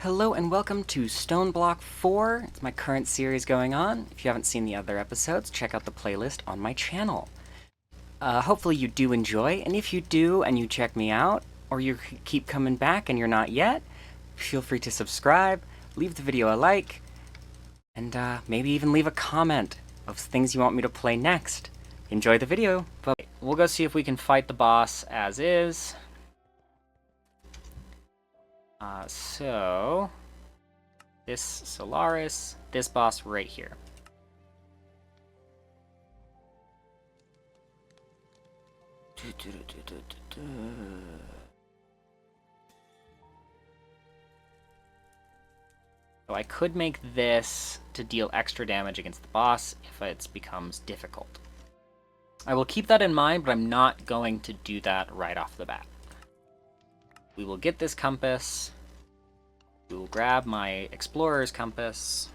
Hello and welcome to Stoneblock 4. It's my current series going on. If you haven't seen the other episodes, check out the playlist on my channel. Hopefully you do enjoy, and if you do and you check me out, or you keep coming back and you're not yet, feel free to subscribe, leave the video a like, and maybe even leave a comment of things you want me to play next. Enjoy the video. But we'll go see if we can fight the boss as is. So this Solaris, this boss right here. So I could make this to deal extra damage against the boss if it becomes difficult. I will keep that in mind, but I'm not going to do that right off the bat. We will get this compass. We will grab my explorer's compass.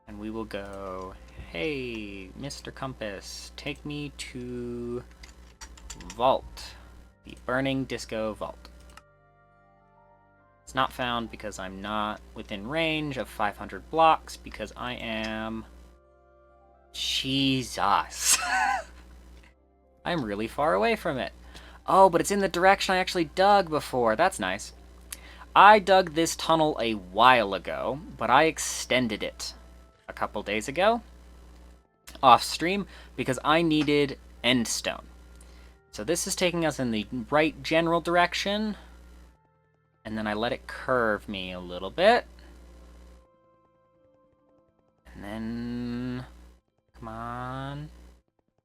And we will go, hey, Mr. Compass, take me to Vault. The Burning Disco Vault. It's not found because I'm not within range of 500 blocks because I am... Jesus. I'm really far away from it. Oh, but it's in the direction I actually dug before. That's nice. I dug this tunnel a while ago, but I extended it a couple days ago off stream because I needed endstone. So this is taking us in the right general direction, and then I let it curve me a little bit. And then... Come on.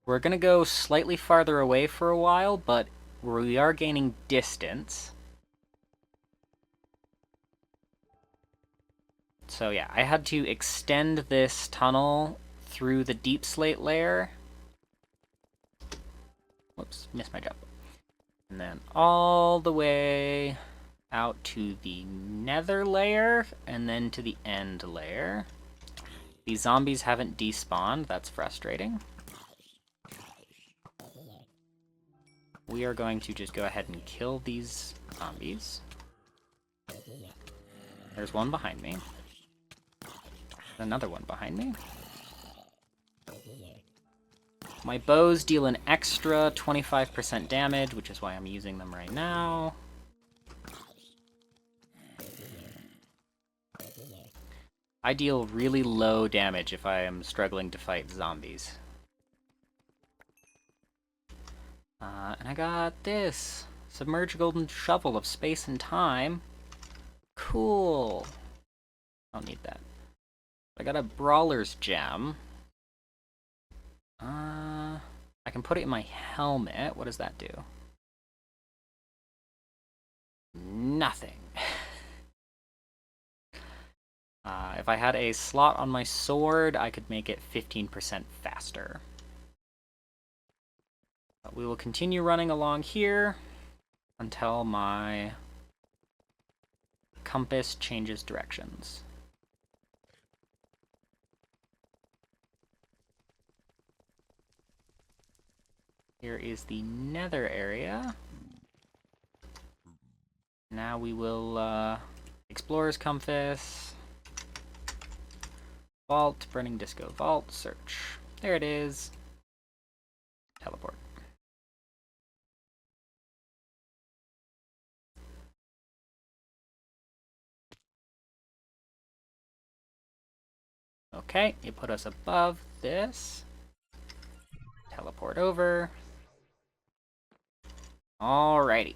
We're gonna go slightly farther away for a while, but we are gaining distance. So yeah, I had to extend this tunnel through the deep slate layer. Whoops, missed my jump. And then all the way out to the nether layer, and then to the end layer. These zombies haven't despawned, that's frustrating. We are going to just go ahead and kill these zombies. There's one behind me. Another one behind me. My bows deal an extra 25% damage, which is why I'm using them right now. I deal really low damage if I am struggling to fight zombies. And I got this. Submerged golden shovel of space and time. Cool. I don't need that. I got a brawler's gem. I can put it in my helmet. What does that do? Nothing. If I had a slot on my sword, I could make it 15% faster. But we will continue running along here until my compass changes directions. Here is the nether area. Now we will, explorer's compass, vault, burning disco vault, search. There it is. Teleport. Okay, it put us above this. Teleport over. Alrighty.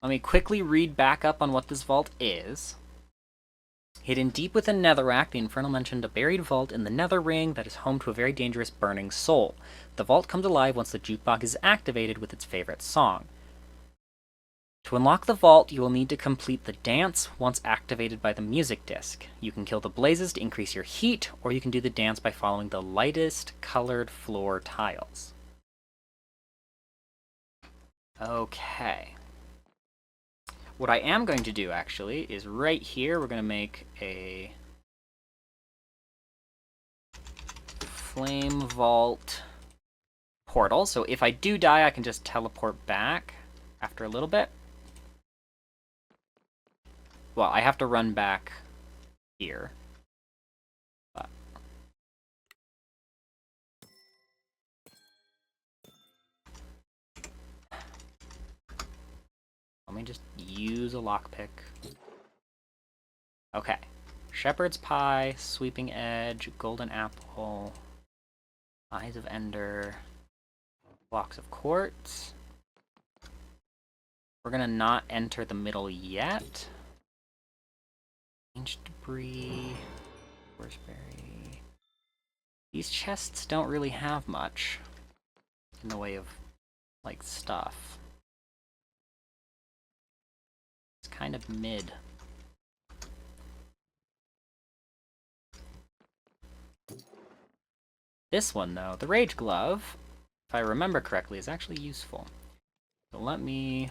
Let me quickly read back up on what this vault is. Hidden deep within Netherrack, the Infernal mentioned a buried vault in the Nether Ring that is home to a very dangerous burning soul. The vault comes alive once the jukebox is activated with its favorite song. To unlock the vault, you will need to complete the dance once activated by the music disc. You can kill the blazes to increase your heat, or you can do the dance by following the lightest colored floor tiles. Okay. What I am going to do, actually, is right here, we're going to make a flame vault portal. So if I do die, I can just teleport back after a little bit. Well, I have to run back here. But... let me just use a lockpick. Okay. Shepherd's Pie, Sweeping Edge, Golden Apple, Eyes of Ender, Blocks of Quartz. We're gonna not enter the middle yet. Ancient Debris, Horseberry. These chests don't really have much in the way of, like, stuff. It's kind of mid. This one, though, the Rage Glove, if I remember correctly, is actually useful. So let me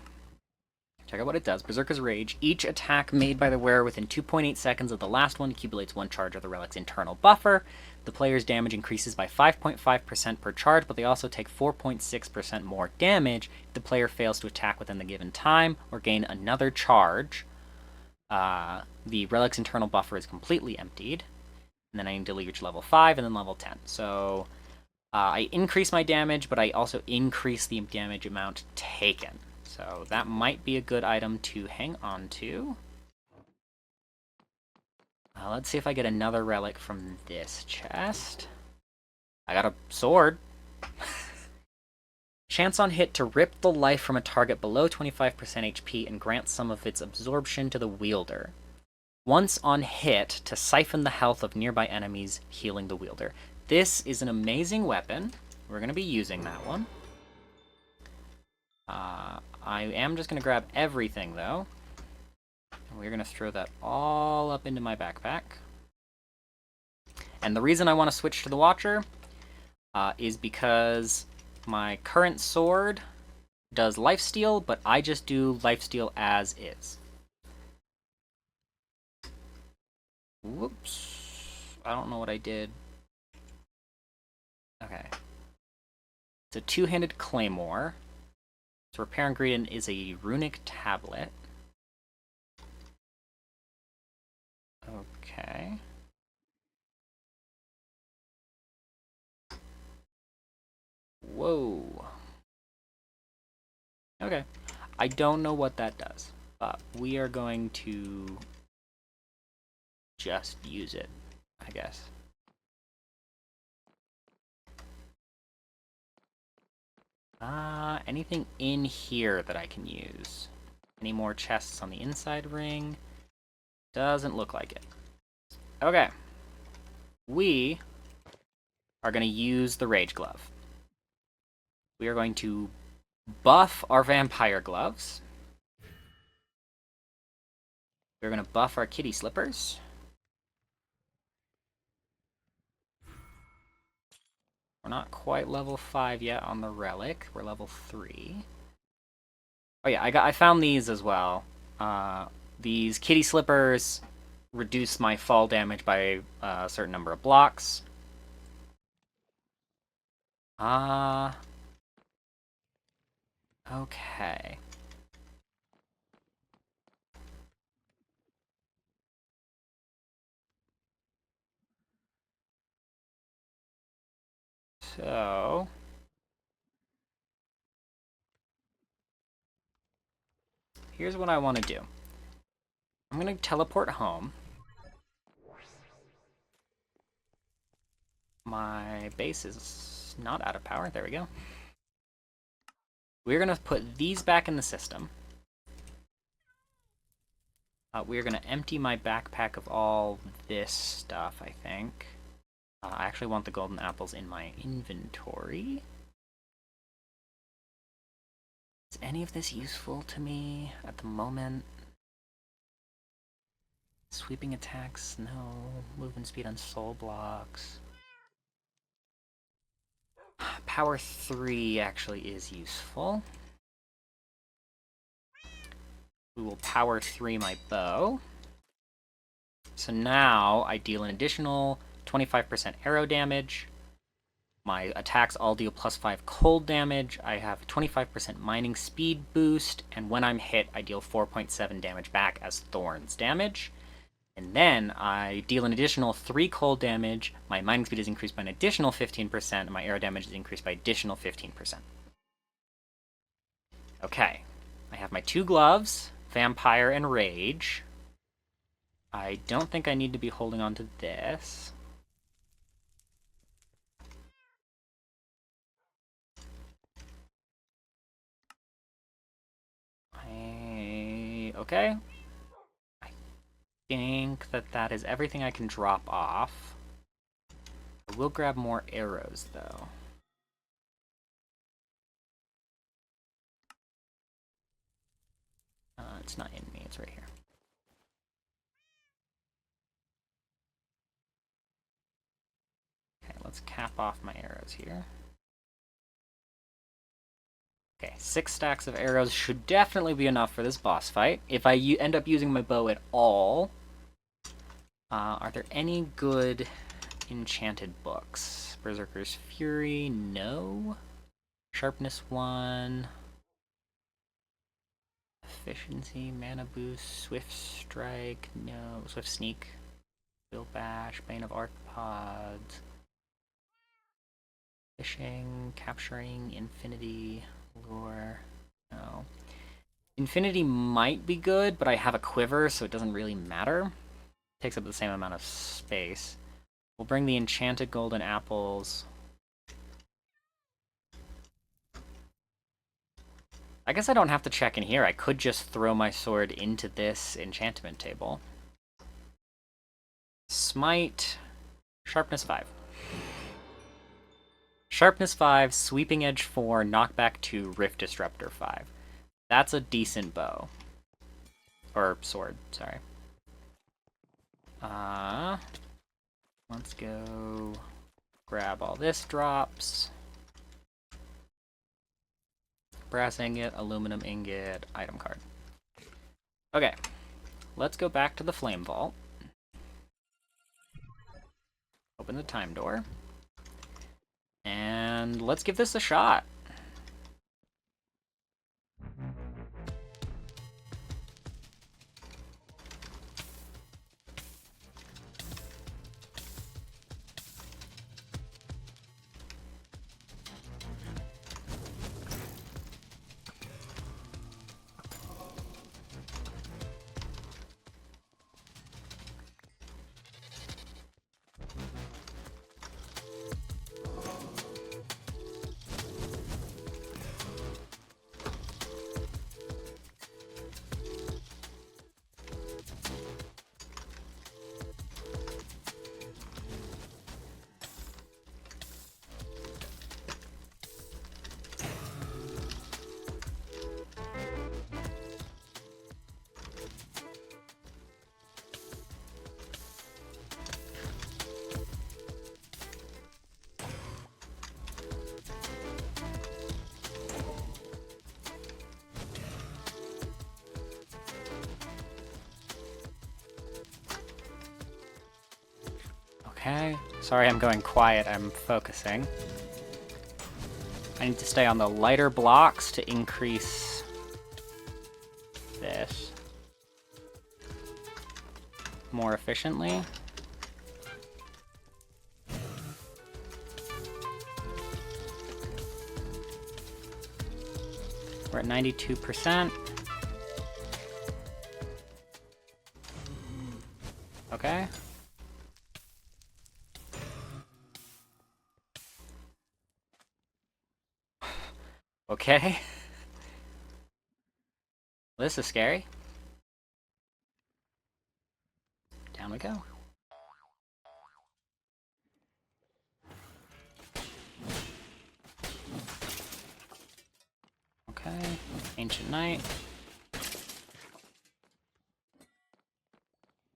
check out what it does. Berserker's Rage. Each attack made by the wearer within 2.8 seconds of the last one accumulates one charge of the relic's internal buffer. The player's damage increases by 5.5% per charge, but they also take 4.6% more damage if the player fails to attack within the given time or gain another charge. The relic's internal buffer is completely emptied. And then I need to reach level 5 and then level 10. So I increase my damage, but I also increase the damage amount taken. So that might be a good item to hang on to. Let's see if I get another relic from this chest. I got a sword. Chance on hit to rip the life from a target below 25% HP and grant some of its absorption to the wielder. Once on hit, to siphon the health of nearby enemies, healing the wielder. This is an amazing weapon. We're going to be using that one. I am just going to grab everything, though. And we're going to throw that all up into my backpack. And the reason I want to switch to the Watcher is because my current sword does lifesteal, but I just do lifesteal as is. Whoops. I don't know what I did. Okay. It's a two-handed claymore. Its repair ingredient is a runic tablet. Okay. Whoa. Okay. I don't know what that does, but we are going to just use it, I guess. Anything in here that I can use? Any more chests on the inside ring? Doesn't look like it. Okay. We are going to use the Rage Glove. We are going to buff our Vampire Gloves. We're going to buff our Kitty Slippers. We're not quite level 5 yet on the relic. We're level 3. Oh yeah, I found these as well. These Kitty Slippers reduce my fall damage by a certain number of blocks. Okay. So here's what I want to do. I'm going to teleport home. My base is not out of power. There we go. We're going to put these back in the system. We're going to empty my backpack of all this stuff, I think. I actually want the golden apples in my inventory. Is any of this useful to me at the moment? Sweeping attacks? No. Movement speed on soul blocks. Power 3 actually is useful. We will power 3 my bow. So now I deal an additional 25% arrow damage. My attacks all deal +5 cold damage. I have 25% mining speed boost, and when I'm hit, I deal 4.7 damage back as thorns damage. And then I deal an additional 3 cold damage, my mining speed is increased by an additional 15%, and my arrow damage is increased by additional 15%. Okay, I have my 2 gloves, Vampire and Rage. I don't think I need to be holding on to this. Okay. I think that is everything I can drop off. I will grab more arrows, though. It's not in me, it's right here. Okay, let's cap off my arrows here. Okay, 6 stacks of arrows should definitely be enough for this boss fight. If I end up using my bow at all, are there any good enchanted books? Berserker's Fury, no. Sharpness 1. Efficiency, Mana Boost, Swift Strike, no. Swift Sneak, Bill Bash, Bane of Arthropods. Fishing, Capturing, Infinity, Lure, no. Infinity might be good, but I have a quiver, so it doesn't really matter. It takes up the same amount of space. We'll bring the Enchanted Golden Apples. I guess I don't have to check in here. I could just throw my sword into this enchantment table. Smite, Sharpness 5. Sharpness 5, Sweeping Edge 4, Knockback 2, Rift Disruptor 5. That's a decent bow. Or sword, sorry. Let's go grab all this drops. Brass ingot, aluminum ingot, item card. Okay, let's go back to the flame vault. Open the time door. And let's give this a shot. Okay, sorry I'm going quiet, I'm focusing. I need to stay on the lighter blocks to increase this more efficiently. We're at 92%. Okay. Okay. This is scary. Down we go. Okay. Ancient Knight.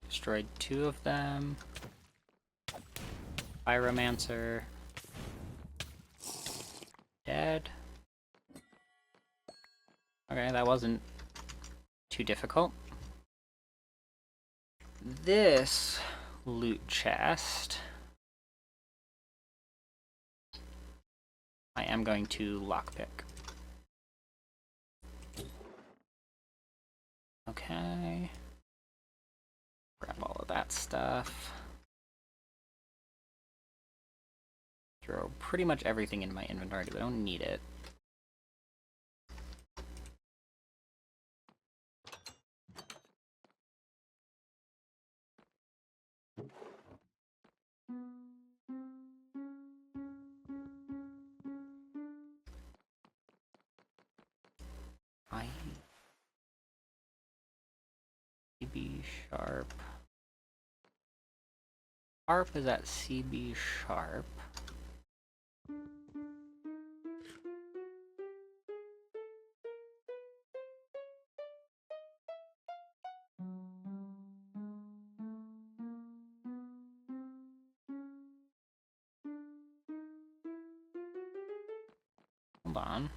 Destroyed 2 of them. Pyromancer. Dead. Okay, that wasn't too difficult. This loot chest I am going to lockpick. Okay. Grab all of that stuff. Throw pretty much everything in my inventory because I don't need it. CB sharp. Sharp is at CB sharp. Hold on.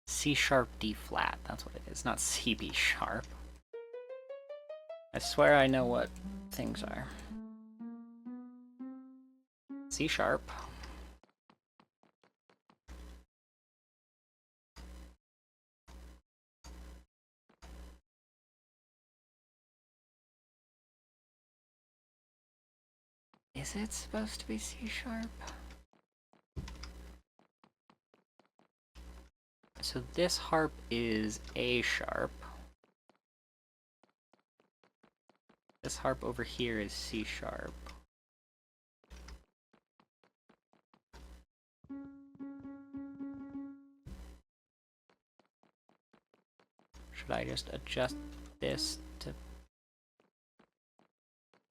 C sharp D flat, that's what it is, not CB sharp. I swear I know what things are. C sharp. Is it supposed to be C sharp? So this harp is A sharp. This harp over here is C sharp. Should I just adjust this to...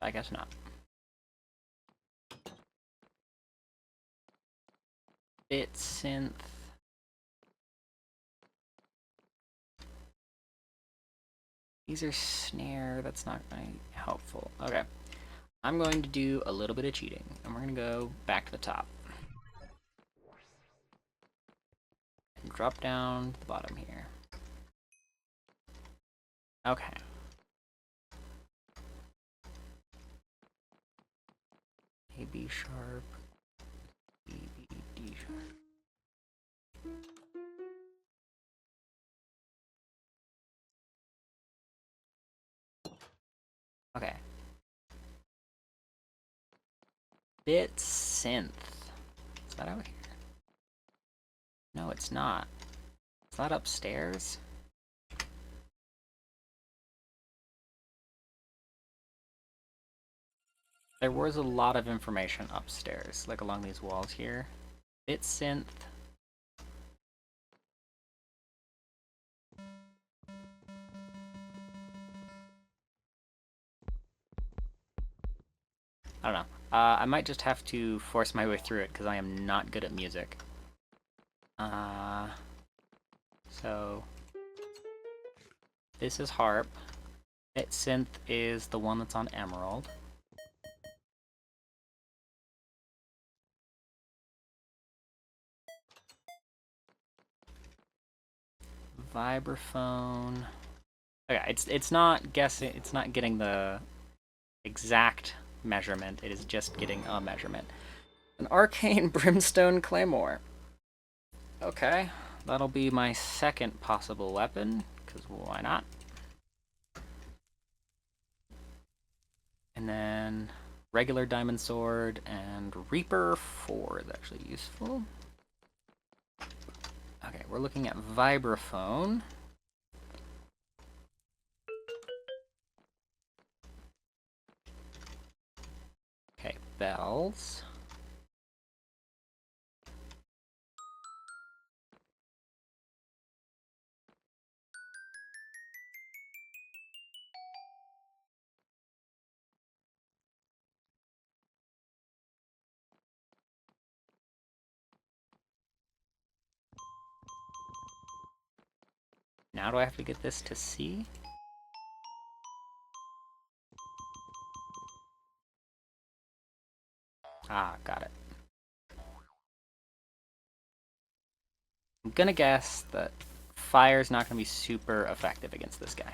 I guess not. Bit synth. These are snare, that's not very helpful. Okay. I'm going to do a little bit of cheating, and we're going to go back to the top. And drop down to the bottom here. Okay. A, B sharp, B, B, D sharp. Okay. Bit synth. Is that over here? No, it's not. Is that upstairs? There was a lot of information upstairs, like along these walls here. Bit synth. I don't know. I might just have to force my way through it because I am not good at music. So this is harp. Bit synth is the one that's on emerald. Vibraphone. Okay, it's not guessing. It's not getting the exact measurement. It is just getting a measurement. An arcane brimstone claymore. Okay, that'll be my second possible weapon, because why not? And then regular diamond sword and Reaper 4 is actually useful. Okay, we're looking at vibraphone. Okay, bells. Now do I have to get this to C? Ah, got it. I'm gonna guess that fire's not gonna be super effective against this guy.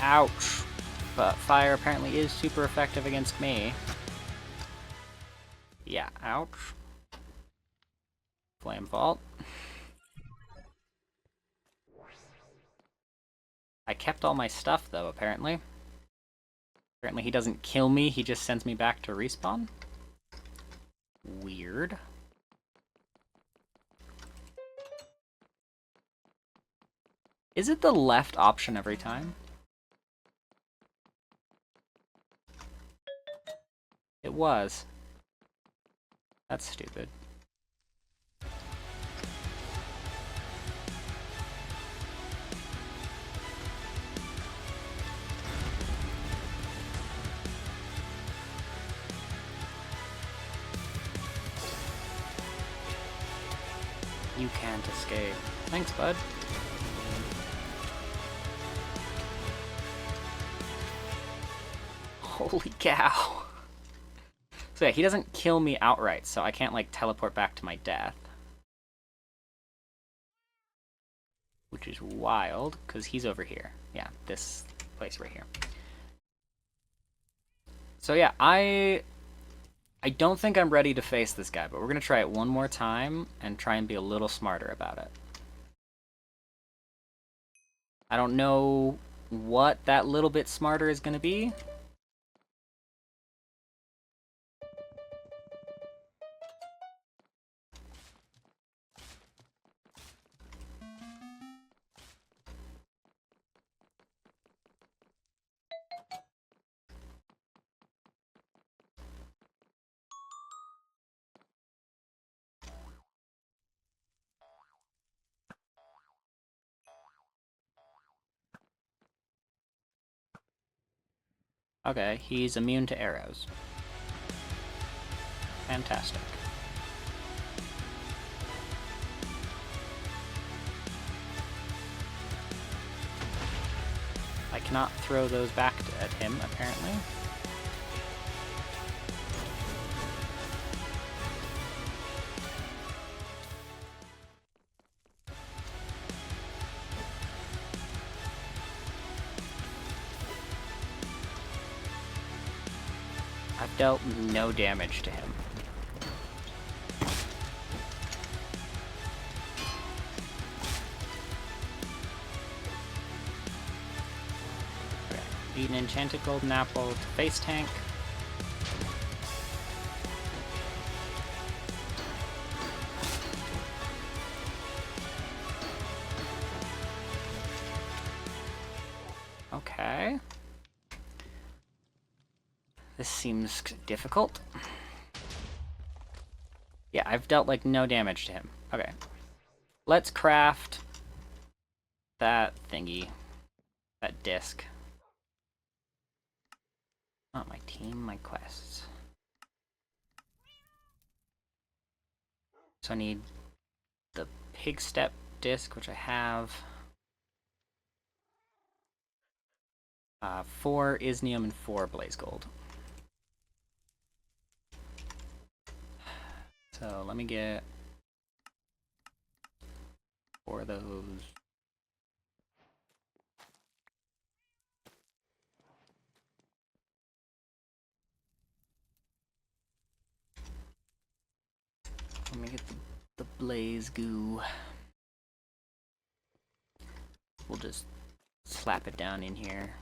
Ouch. But fire apparently is super effective against me. Yeah, ouch. Flame Vault. I kept all my stuff, though, apparently. Apparently he doesn't kill me, he just sends me back to respawn. Weird. Is it the left option every time? It was. That's stupid. You can't escape. Thanks, bud. Holy cow. So yeah, he doesn't kill me outright, so I can't, like, teleport back to my death. Which is wild, because he's over here. Yeah, this place right here. So yeah, I don't think I'm ready to face this guy, but we're going to try it one more time and try and be a little smarter about it. I don't know what that little bit smarter is going to be. Okay, he's immune to arrows. Fantastic. I cannot throw those back at him, apparently. I've dealt no damage to him. Okay. Eat an enchanted golden apple to face tank. Okay. This seems difficult. Yeah, I've dealt, like, no damage to him. Okay. Let's craft that thingy. That disc. Not my team, my quests. So I need the pig step disc, which I have. 4 Isnium and 4 Blaze Gold. So let me get 4 of those. Let me get the blaze goo. We'll just slap it down in here.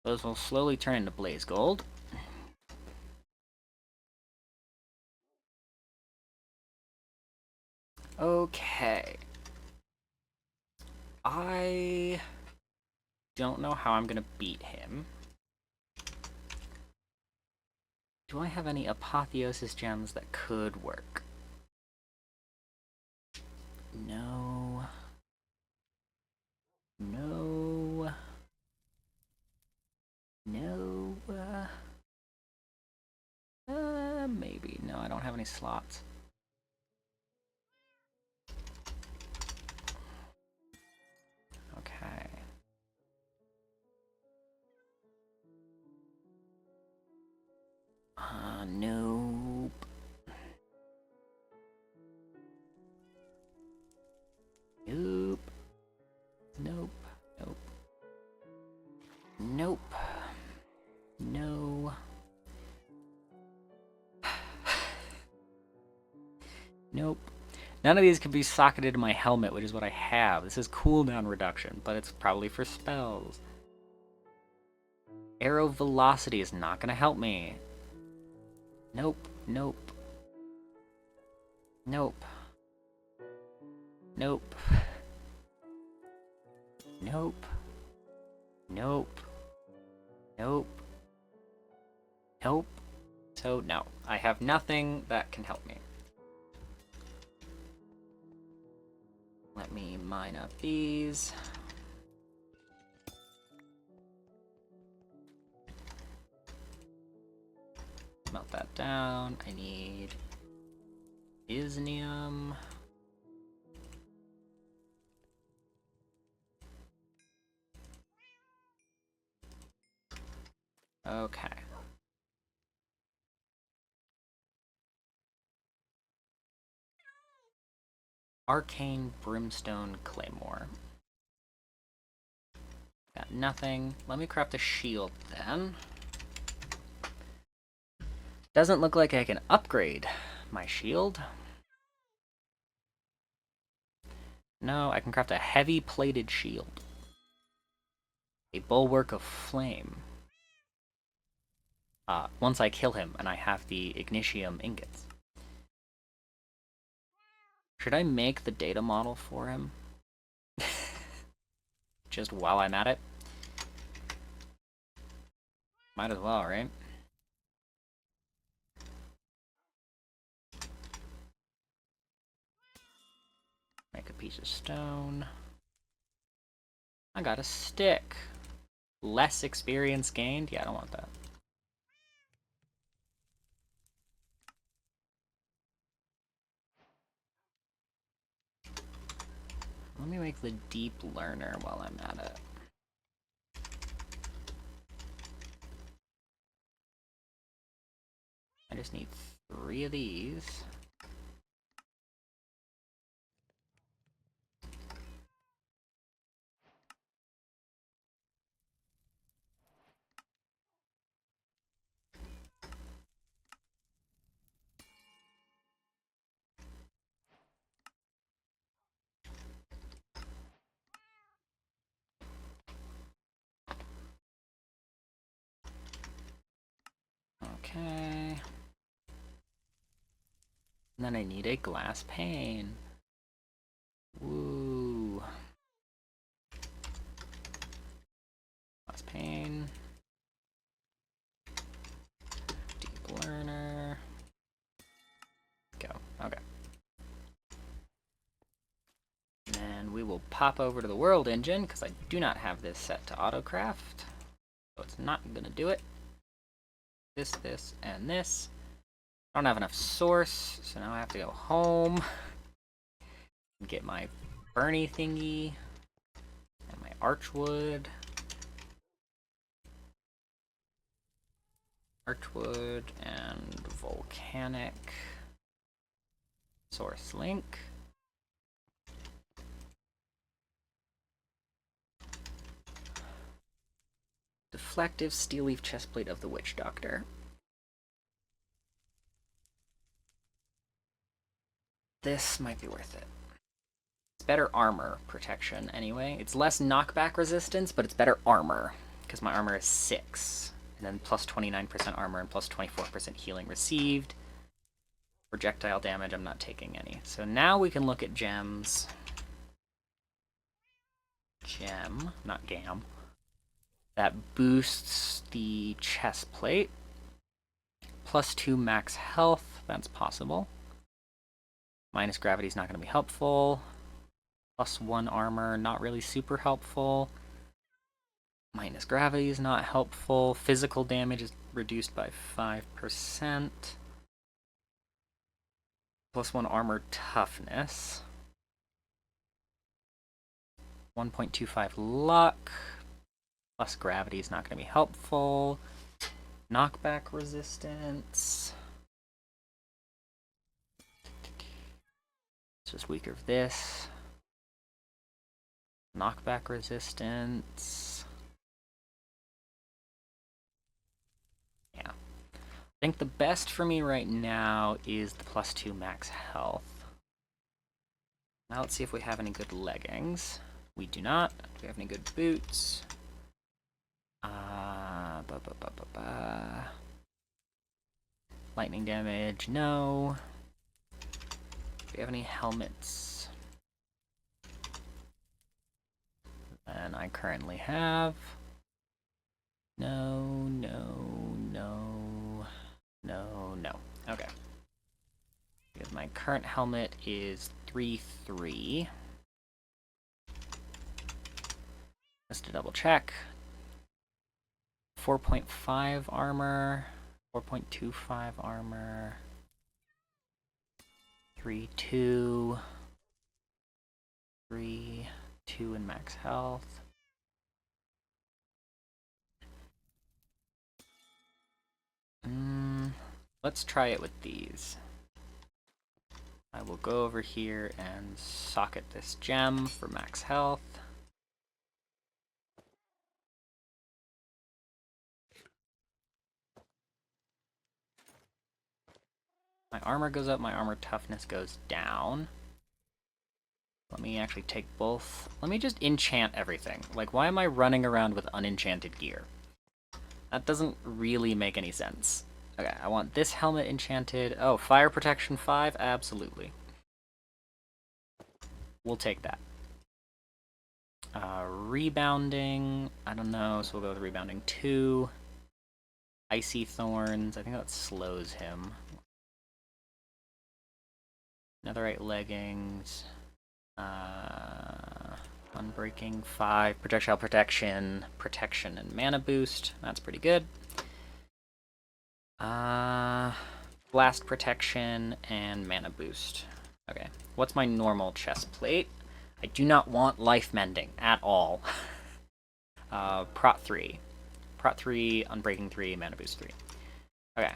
Those will slowly turn into blaze gold. Okay. I don't know how I'm gonna beat him. Do I have any apotheosis gems that could work? No. No. No. Maybe. No, I don't have any slots. Okay. Nope. Nope. None of these can be socketed to my helmet, which is what I have. This is cooldown reduction, but it's probably for spells. Arrow velocity is not going to help me. Nope, nope. Nope. Nope. Nope. Nope. Nope. Nope. So, no. I have nothing that can help me. Let me mine up these. Melt that down. I need Isnium. Okay. Arcane Brimstone Claymore. Got nothing. Let me craft a shield then. Doesn't look like I can upgrade my shield. No, I can craft a heavy plated shield. A bulwark of flame. Once I kill him and I have the Ignitium ingots. Should I make the data model for him? Just while I'm at it? Might as well, right? Make a piece of stone. I got a stick. Less experience gained? Yeah, I don't want that. Let me make the deep learner while I'm at it. I just need 3 of these. Okay. And then I need a glass pane. Woo. Glass pane. Deep learner. Go. Okay. And then we will pop over to the world engine, because I do not have this set to autocraft. So it's not going to do it. This, and this. I don't have enough source, so now I have to go home and get my Bernie thingy and my archwood. Archwood and volcanic source link. Deflective steel leaf chestplate of the Witch Doctor. This might be worth it. It's better armor protection anyway. It's less knockback resistance, but it's better armor, because my armor is 6. And then plus 29% armor and plus 24% healing received. Projectile damage, I'm not taking any. So now we can look at gems. Gem, not gam. That boosts the chest plate. Plus 2 max health, that's possible. Minus gravity is not going to be helpful. Plus 1 armor, not really super helpful. Minus gravity is not helpful. Physical damage is reduced by 5%. Plus 1 armor toughness. 1.25 luck. Plus gravity is not going to be helpful. Knockback resistance. It's just weaker of this. Knockback resistance. Yeah. I think the best for me right now is the plus 2 max health. Now let's see if we have any good leggings. We do not. Do we have any good boots? Lightning damage, no. Do we have any helmets? And I currently have... No. Okay. Because my current helmet is 3-3. Just to double check. 4.5 armor. 4.25 armor. 3-2. 3-2 in max health. Let's try it with these. I will go over here and socket this gem for max health. My armor goes up, my armor toughness goes down. Let me actually take both. Let me just enchant everything. Like, why am I running around with unenchanted gear? That doesn't really make any sense. Okay, I want this helmet enchanted. Oh, fire protection 5? Absolutely. We'll take that. Rebounding, I don't know, so we'll go with rebounding 2. Icy thorns, I think that slows him. Netherite leggings. Unbreaking 5. Projectile protection. Protection and mana boost. That's pretty good. Blast protection and mana boost. Okay. What's my normal chest plate? I do not want life mending at all. Prot 3. Prot 3, Unbreaking 3, mana boost 3. Okay.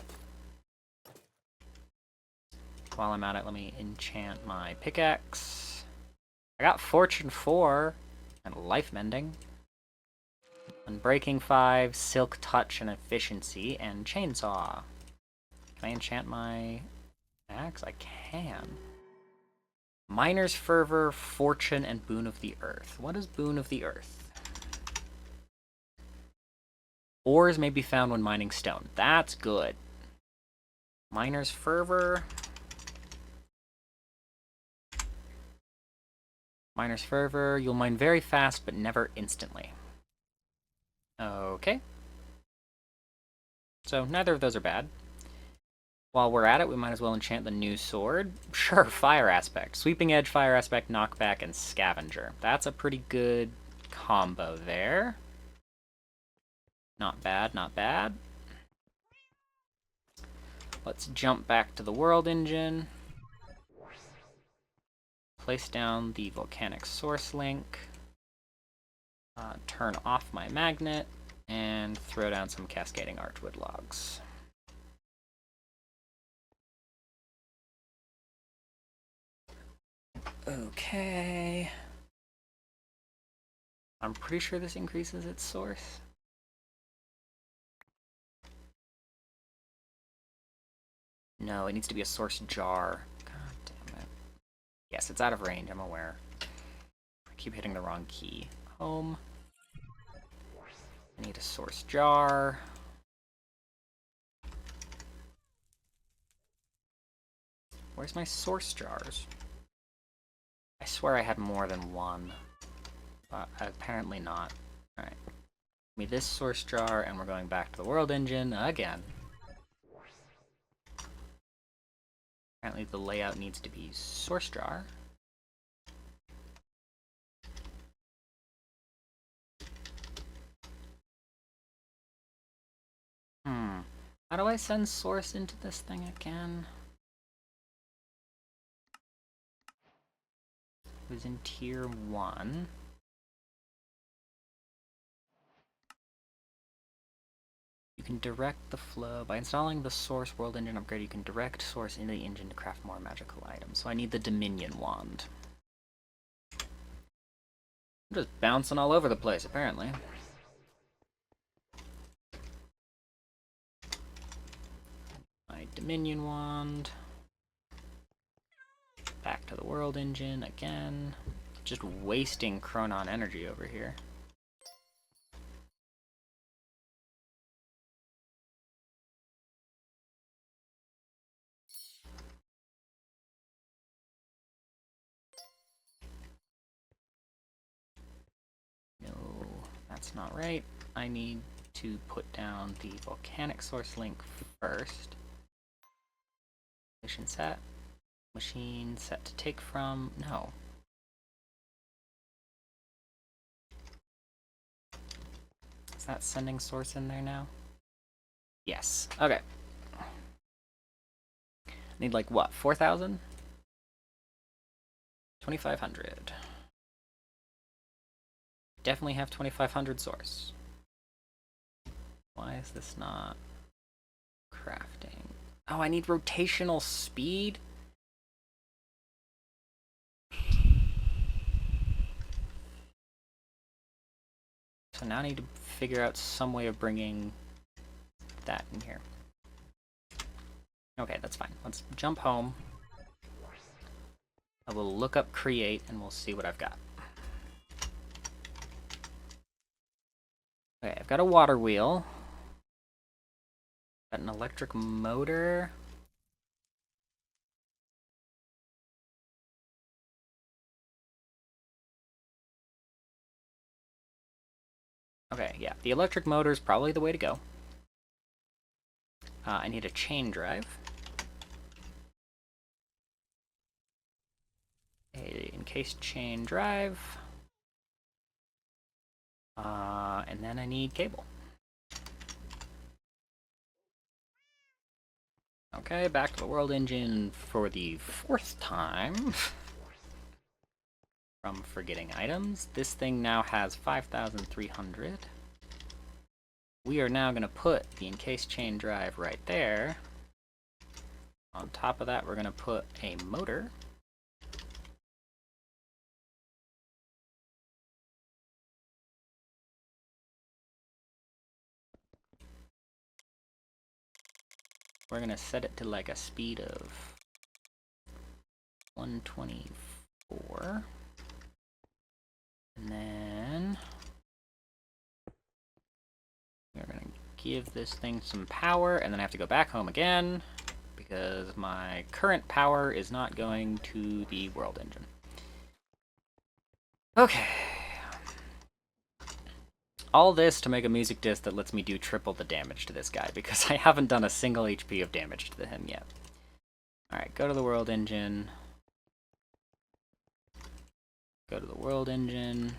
While I'm at it, let me enchant my pickaxe. I got Fortune 4 and life mending. Unbreaking 5, Silk Touch and Efficiency, and Chainsaw. Can I enchant my axe? I can. Miner's Fervor, Fortune, and Boon of the Earth. What is Boon of the Earth? Ores may be found when mining stone. That's good. Miner's Fervor. Miner's Fervor. You'll mine very fast, but never instantly. Okay. So neither of those are bad. While we're at it, we might as well enchant the new sword. Sure, Fire Aspect. Sweeping Edge, Fire Aspect, Knockback, and Scavenger. That's a pretty good combo there. Not bad, not bad. Let's jump back to the World Engine. Place down the Volcanic Source Link. Turn off my magnet. And throw down some Cascading Archwood logs. Okay. I'm pretty sure this increases its source. No, it needs to be a source jar. God damn it. Yes, it's out of range, I'm aware. I keep hitting the wrong key. Home. I need a source jar. Where's my source jars? I swear I had more than one. But apparently not. Alright. Give me this source jar, and we're going back to the World Engine again. Apparently the layout needs to be source jar. How do I send source into this thing again? It was in tier 1. You can direct the flow. By installing the source world engine upgrade, you can direct source into the engine to craft more magical items. So I need the Dominion wand. I'm just bouncing all over the place, apparently. My Dominion wand. Back to the world engine again. Just wasting Chronon energy over here. No, that's not right. I need to put down the volcanic source link first. Mission set. Machine set to take from. No. Is that sending source in there now? Yes. Okay. Need like what? 4,000? 2,500. Definitely have 2,500 source. Why is this not crafting? Oh, I need rotational speed? So now I need to figure out some way of bringing that in here. Okay, that's fine. Let's jump home. I will look up create and we'll see what I've got. Okay, I've got a water wheel. Got an electric motor. Okay, yeah, the electric motor is probably the way to go. I need a chain drive. A encased chain drive. And then I need cable. Okay, back to the world engine for the 4th time. From forgetting items. This thing now has 5,300. We are now going to put the encased chain drive right there. On top of that, we're going to put a motor. We're going to set it to like a speed of 124. And then we're going to give this thing some power, and then I have to go back home again because my current power is not going to the world engine. Okay. All this to make a music disc that lets me do triple the damage to this guy, because I haven't done a single HP of damage to him yet. Alright, go to the world engine. Go to the world engine.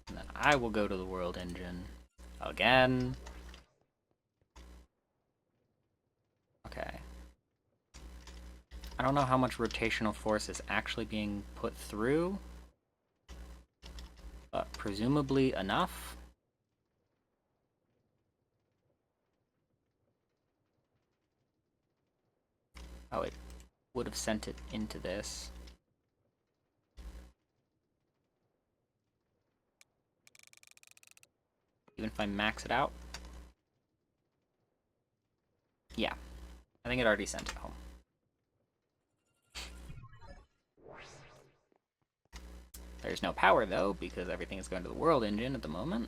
And then I will go to the world engine. Again. Okay. I don't know how much rotational force is actually being put through, but presumably enough. Oh, it would have sent it into this. Even if I max it out. Yeah. I think it already sent it home. There's no power, though, because everything is going to the world engine at the moment.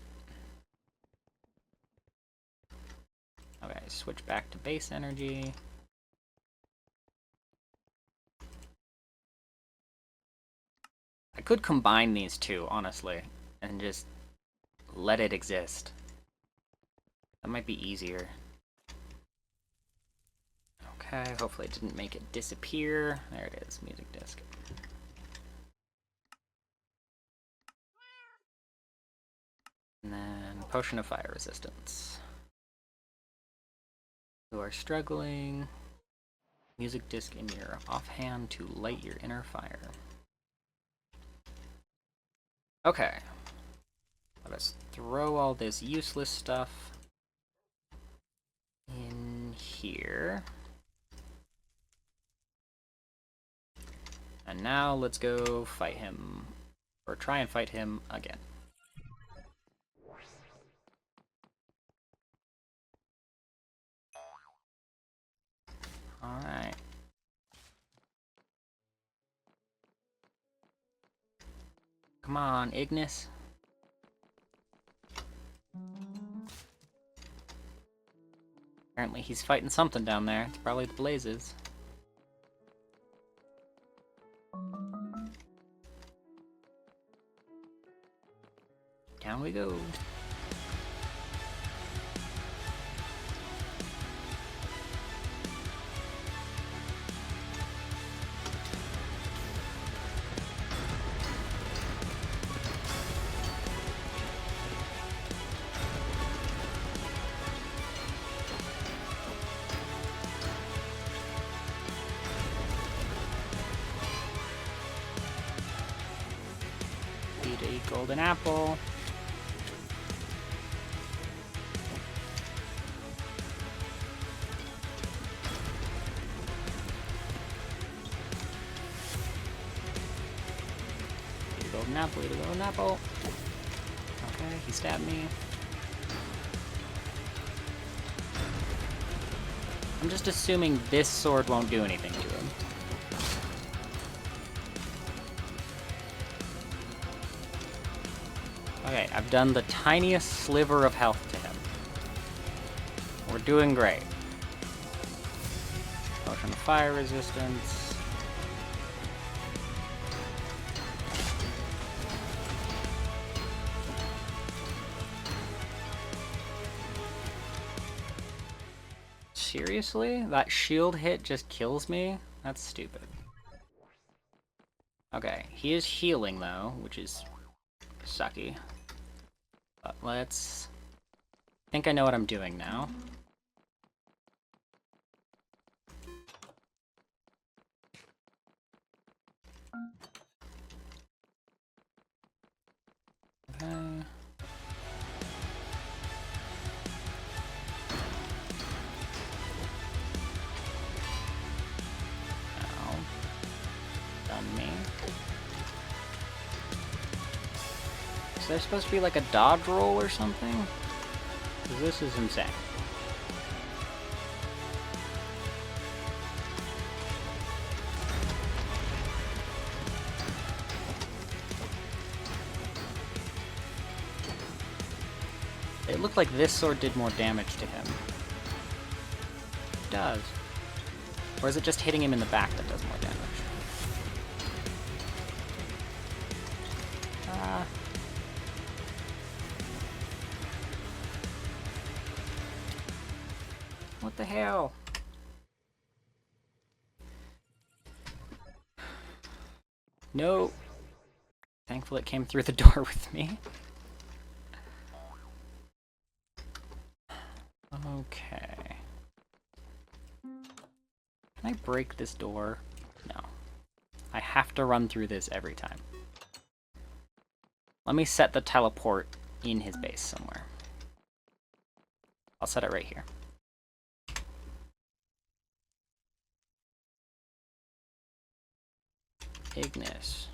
Okay, switch back to base energy. I could combine these two, honestly, and just let it exist. That might be easier. Okay, hopefully it didn't make it disappear. There it is, music disc. And then Potion of Fire Resistance. You are struggling. Music disc in your offhand to light your inner fire. Okay. Let us throw all this useless stuff in here. And now let's go fight him, or try and fight him again. Alright. Come on, Ignis. Apparently he's fighting something down there. It's probably the blazes. Down we go. Eat a golden apple. Eat a golden apple, eat a golden apple. Okay, he stabbed me. I'm just assuming this sword won't do anything to him. Okay, I've done the tiniest sliver of health to him. We're doing great. Potion of fire resistance. Seriously? That shield hit just kills me? That's stupid. Okay, he is healing though, which is sucky. But let's... I think I know what I'm doing now. Okay. Now, done me. Is there supposed to be like a dodge roll or something? Because this is insane. It looked like this sword did more damage to him. It does. Or is it just hitting him in the back that does more damage? What the hell? No. Thankful it came through the door with me. Okay. Can I break this door? No. I have to run through this every time. Let me set the teleport in his base somewhere. I'll set it right here. Ignis.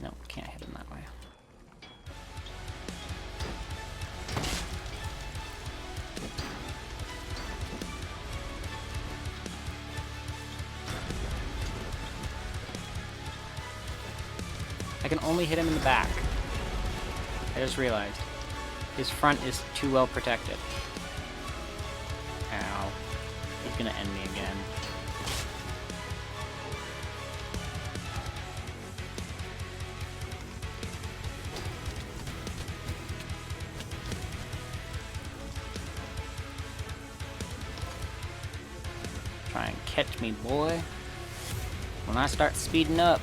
No, can't hit him that way. I can only hit him in the back. I just realized. His front is too well protected. Ow. He's gonna end me again. Try and catch me, boy. When I start speeding up.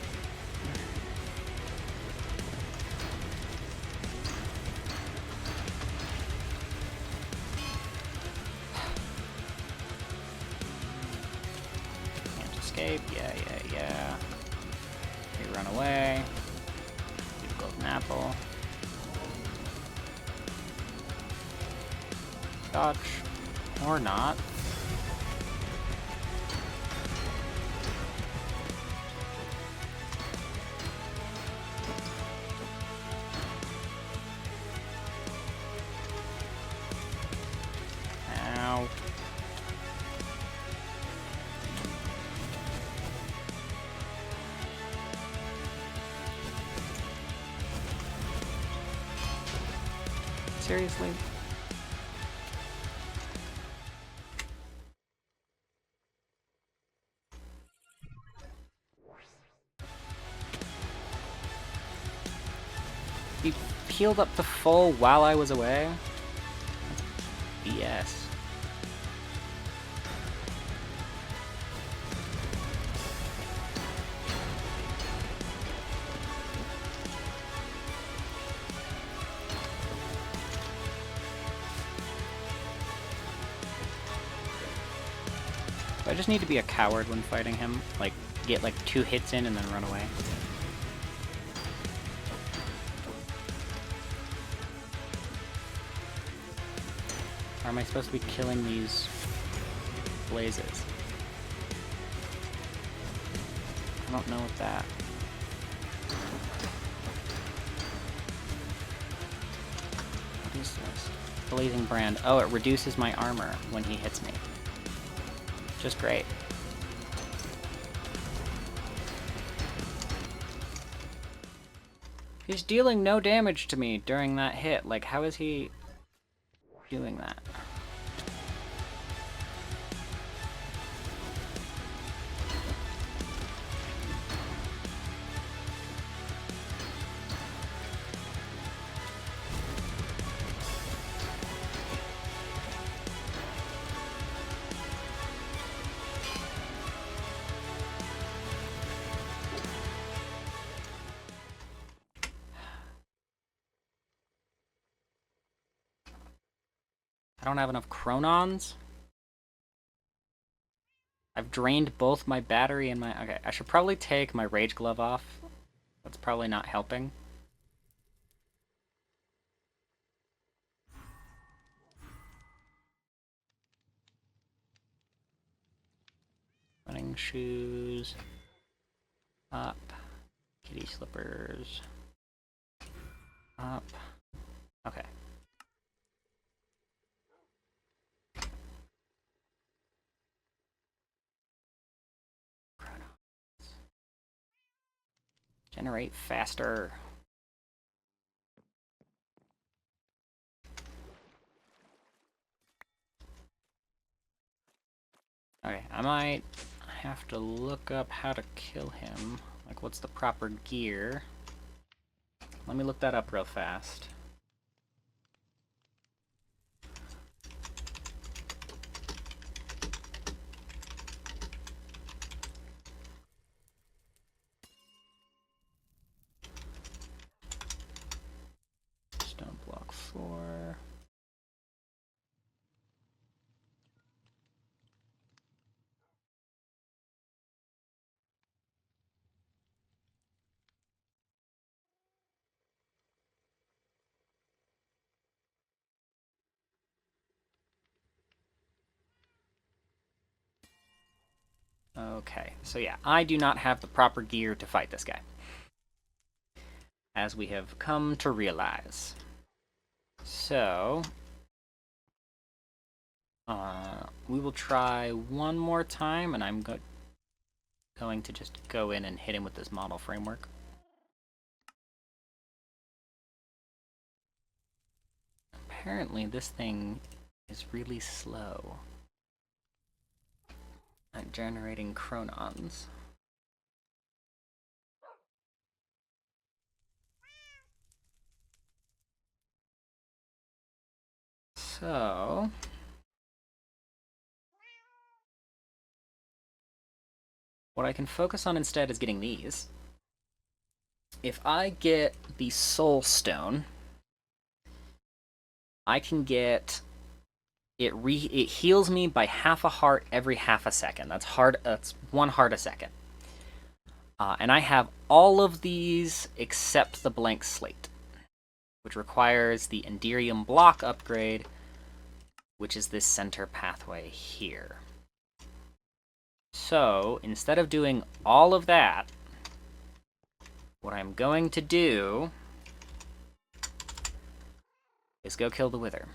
Escape, yeah. You run away. You golden apple. Dodge. Or not. Seriously? He healed up to full while I was away? That's BS. I just need to be a coward when fighting him. Like, get like 2 hits in and then run away. Or am I supposed to be killing these blazes? I don't know what that... What is this? Blazing brand. Oh, it reduces my armor when he hits me. Just great. He's dealing no damage to me during that hit. Like, how is he doing that? I don't have enough chronons. I've drained both my battery and my... Okay, I should probably take my rage glove off. That's probably not helping. Running shoes. Up. Kitty slippers. Up. Okay. Generate faster. Okay, I might have to look up how to kill him. Like, what's the proper gear? Let me look that up real fast. Stoneblock 4. Okay, so yeah, I do not have the proper gear to fight this guy, as we have come to realize. So, we will try one more time, and I'm going to just go in and hit him with this model framework. Apparently, this thing is really slow at generating chronons. So, what I can focus on instead is getting these. If I get the soul stone, I can get it heals me by half a heart every half a second. That's 1 heart a second. And I have all of these except the blank slate, which requires the Enderium block upgrade, which is this center pathway here. So, instead of doing all of that, what I'm going to do is go kill the Wither.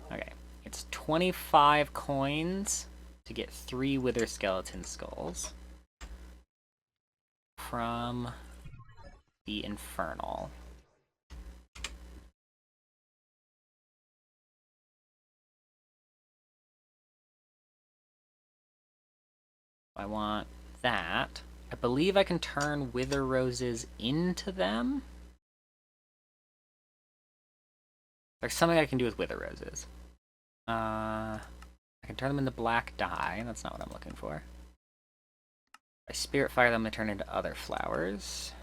Okay, it's 25 coins to get 3 Wither skeleton skulls from the Infernal. I want that. I believe I can turn wither roses into them. There's something I can do with wither roses. I can turn them into black dye. That's not what I'm looking for. I spirit fire them to turn into other flowers.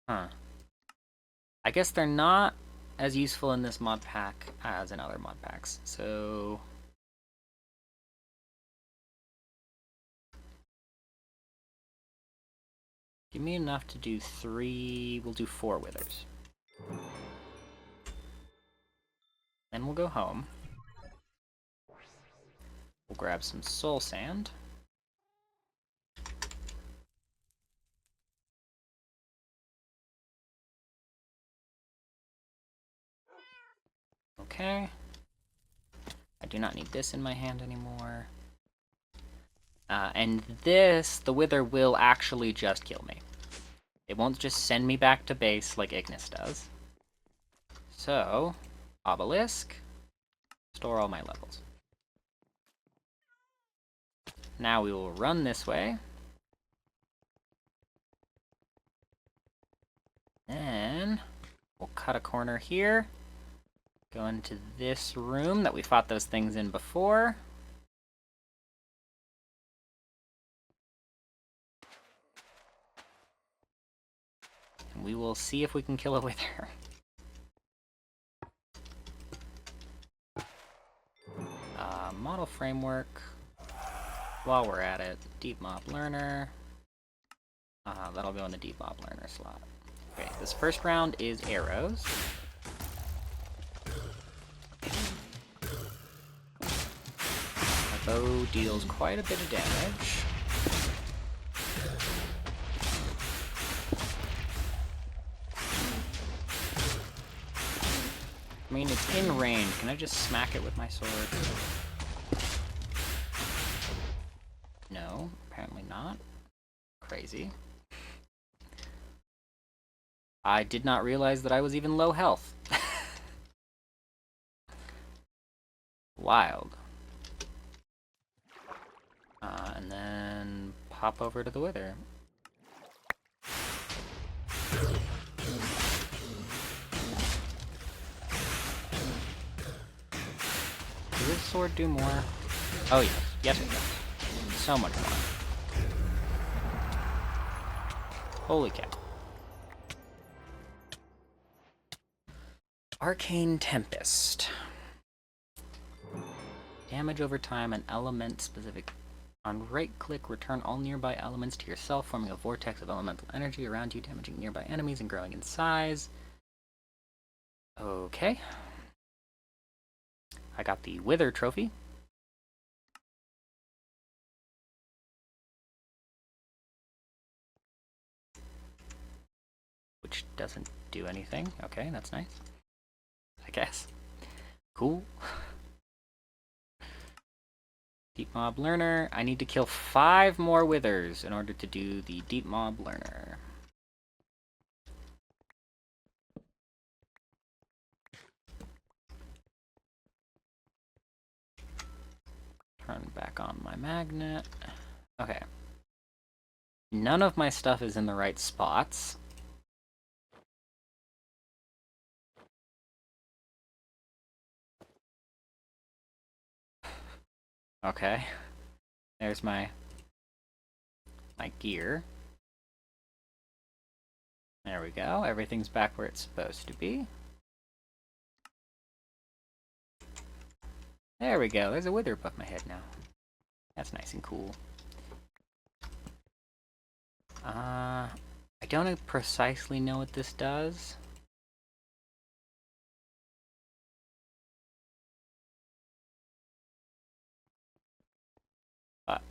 Huh. I guess they're not as useful in this mod pack as in other mod packs, so... Give me enough to do 3... We'll do 4 withers. Then we'll go home. We'll grab some soul sand. Okay. I do not need this in my hand anymore. And this, the wither will actually just kill me. It won't just send me back to base like Ignis does. So, obelisk, store all my levels. Now we will run this way. Then, we'll cut a corner here. Go into this room that we fought those things in before. And we will see if we can kill a wither. Model framework. While we're at it, deep mob learner. That'll go in the deep mob learner slot. Okay, this first round is arrows. My bow deals quite a bit of damage. I mean, it's in range. Can I just smack it with my sword? No, apparently not. Crazy. I did not realize that I was even low health. Wild. And then pop over to the wither. Does this sword do more? Oh yes, yes it does. So much more. Holy cow. Arcane Tempest. Damage over time and element specific. On right-click, return all nearby elements to yourself, forming a vortex of elemental energy around you, damaging nearby enemies and growing in size. Okay. I got the Wither trophy. Which doesn't do anything. Okay, that's nice. I guess. Cool. Deep Mob Learner. I need to kill 5 more Withers in order to do the Deep Mob Learner. Turn back on my magnet. Okay. None of my stuff is in the right spots. Okay. There's my gear. There we go. Everything's back where it's supposed to be. There we go. There's a wither above my head now. That's nice and cool. I don't precisely know what this does. But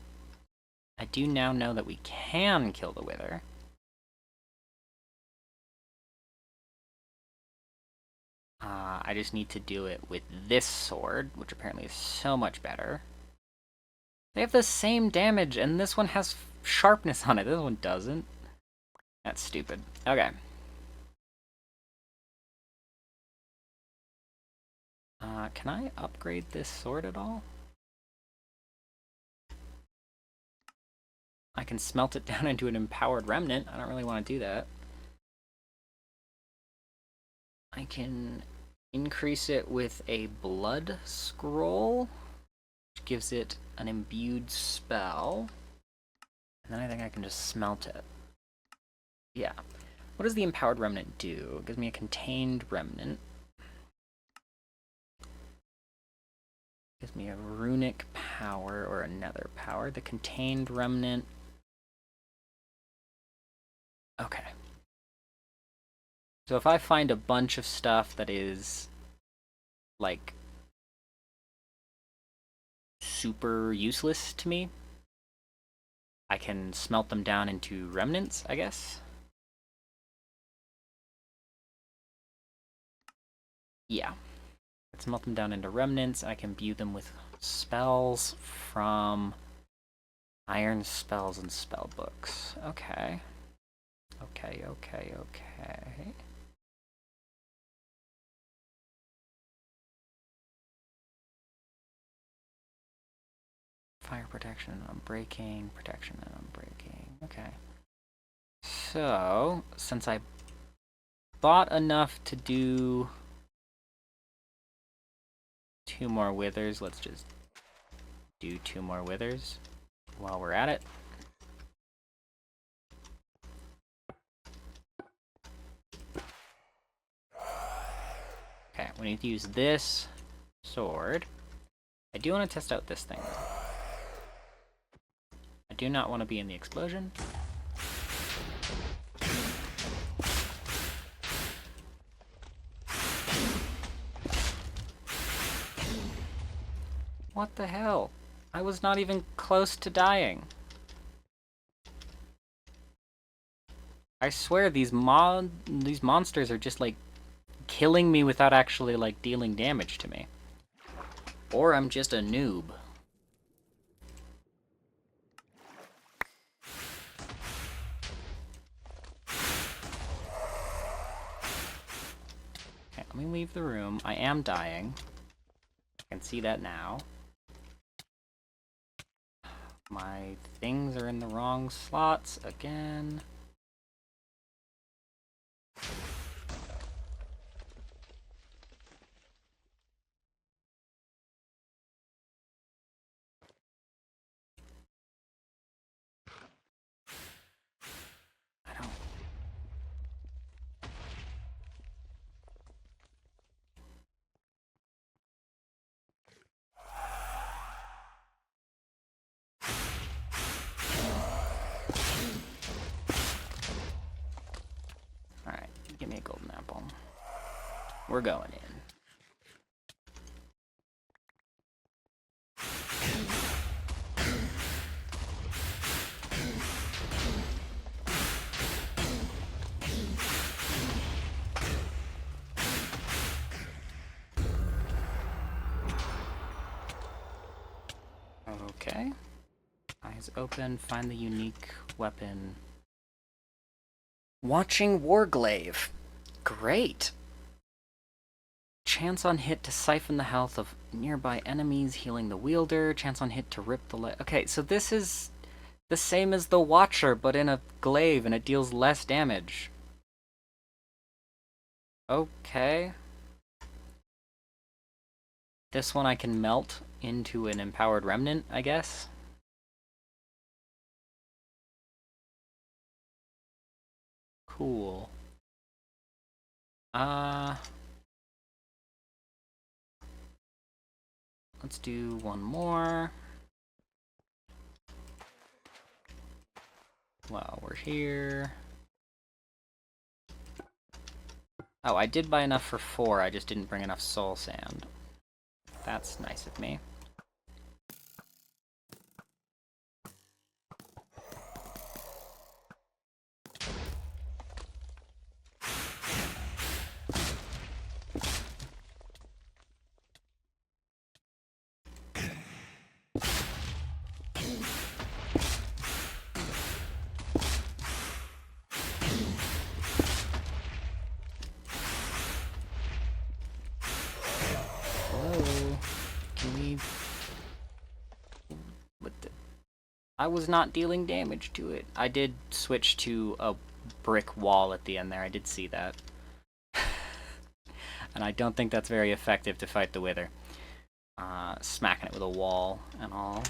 I do now know that we can kill the wither. I just need to do it with this sword, which apparently is so much better. They have the same damage, and this one has sharpness on it. This one doesn't. That's stupid. Okay. Can I upgrade this sword at all? I can smelt it down into an empowered remnant. I don't really want to do that. I can increase it with a blood scroll, which gives it an imbued spell. And then I think I can just smelt it. Yeah. What does the empowered remnant do? It gives me a contained remnant. Gives me a runic power or a nether power. The contained remnant. Okay. So if I find a bunch of stuff that is like super useless to me, I can smelt them down into remnants, I guess. Yeah. Let's melt them down into remnants. I can imbue them with spells from iron spells and spell books. Okay. Okay. Fire protection, unbreaking, protection and unbreaking. Okay. So, since I bought enough to do 2 more withers, let's just do 2 more withers while we're at it. Okay, we need to use this sword. I do want to test out this thing. I do not want to be in the explosion. What the hell? I was not even close to dying. I swear these monsters are just like killing me without actually like dealing damage to me. Or I'm just a noob. Okay, let me leave the room. I am dying. I can see that now. My things are in the wrong slots again. Alright, give me a golden apple. We're going in. Okay. Eyes open, find the unique weapon. Watching Warglaive. Great. Chance on hit to siphon the health of nearby enemies, healing the wielder. Chance on hit to rip the leg. Okay, so this is the same as the Watcher, but in a glaive, and it deals less damage. Okay. This one I can melt into an empowered remnant, I guess. Cool. Let's do one more. Well, we're here. Oh, I did buy enough for 4, I just didn't bring enough soul sand. That's nice of me. I was not dealing damage to it. I did switch to a brick wall at the end there. I did see that. And I don't think that's very effective to fight the Wither. Smacking it with a wall and all.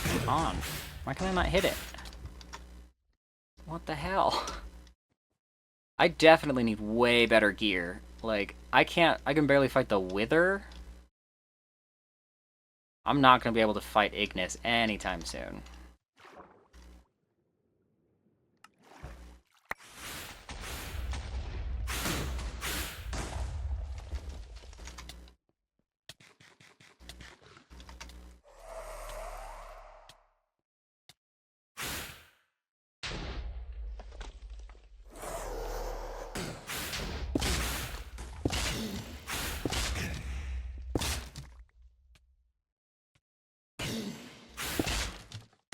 Come on. Why can I not hit it? What the hell? I definitely need way better gear. Like, I can barely fight the Wither. I'm not gonna be able to fight Ignis anytime soon.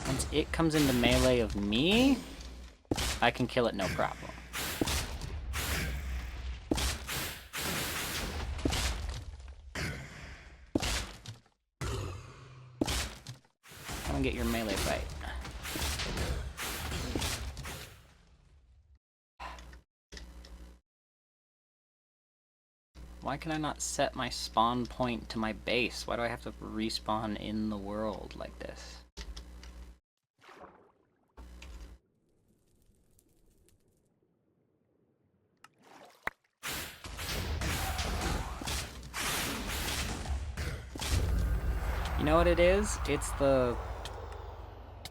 Once it comes into melee of me, I can kill it no problem. Come and get your melee fight. Why can I not set my spawn point to my base? Why do I have to respawn in the world like this? You know what it is? It's the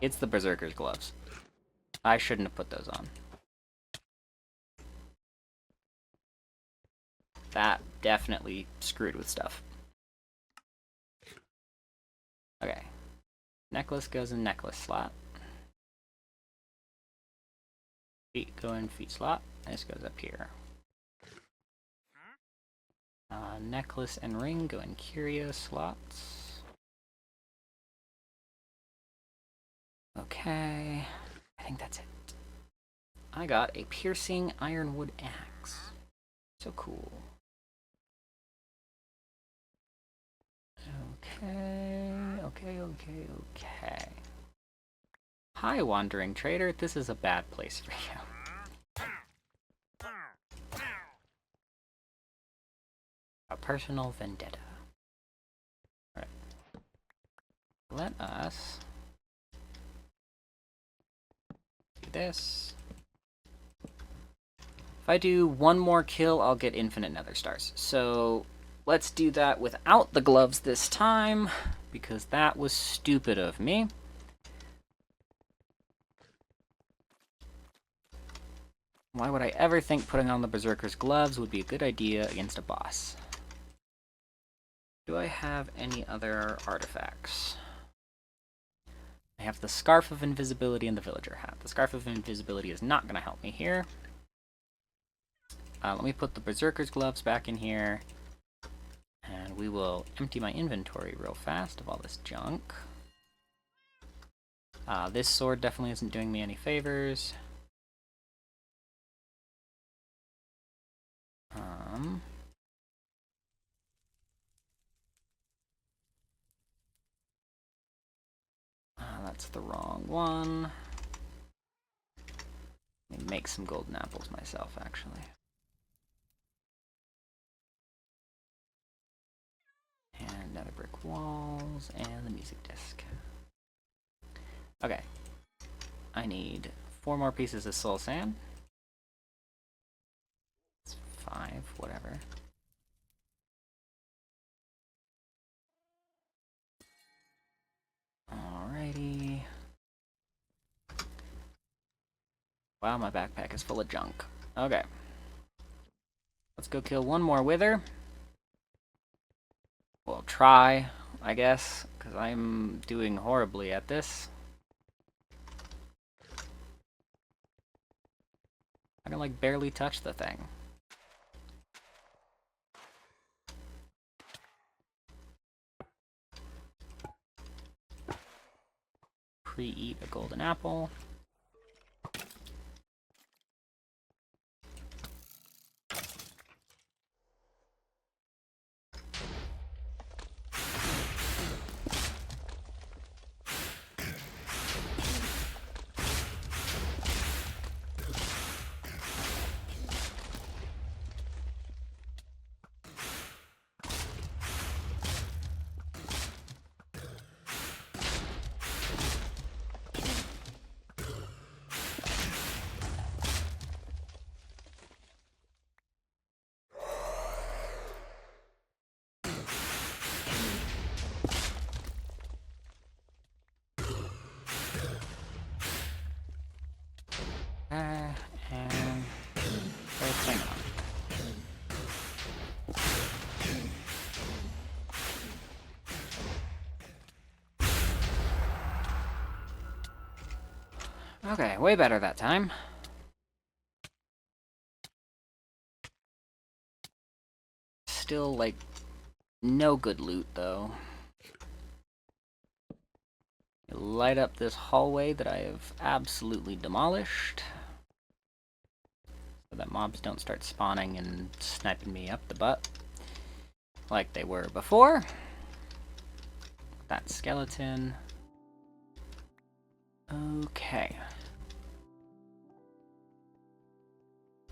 Berserker's gloves. I shouldn't have put those on. That definitely screwed with stuff. Okay. Necklace goes in necklace slot. Feet go in feet slot. This goes up here. Necklace and ring go in curio slots. Okay. I think that's it. I got a piercing ironwood axe. So cool. Okay. Hi, wandering trader. This is a bad place for you. A personal vendetta. Alright. Let us do this. If I do one more kill, I'll get infinite nether stars. So let's do that without the gloves this time, because that was stupid of me. Why would I ever think putting on the Berserker's gloves would be a good idea against a boss? Do I have any other artifacts? I have the Scarf of Invisibility and the Villager Hat. The Scarf of Invisibility is not going to help me here. Let me put the Berserker's gloves back in here. And we will empty my inventory real fast of all this junk. This sword definitely isn't doing me any favors. That's the wrong one. Let me make some golden apples myself, actually. And nether brick walls, and the music disc. Okay. I need 4 more pieces of soul sand. It's 5, whatever. Alrighty. Wow, my backpack is full of junk. Okay. Let's go kill one more wither. We'll try, I guess, because I'm doing horribly at this. I can, like, barely touch the thing. Pre-eat a golden apple. thing on. Okay, way better that time. Still, like, no good loot, though. Light up this hallway that I have absolutely demolished, so that mobs don't start spawning and sniping me up the butt like they were before. That skeleton. Okay.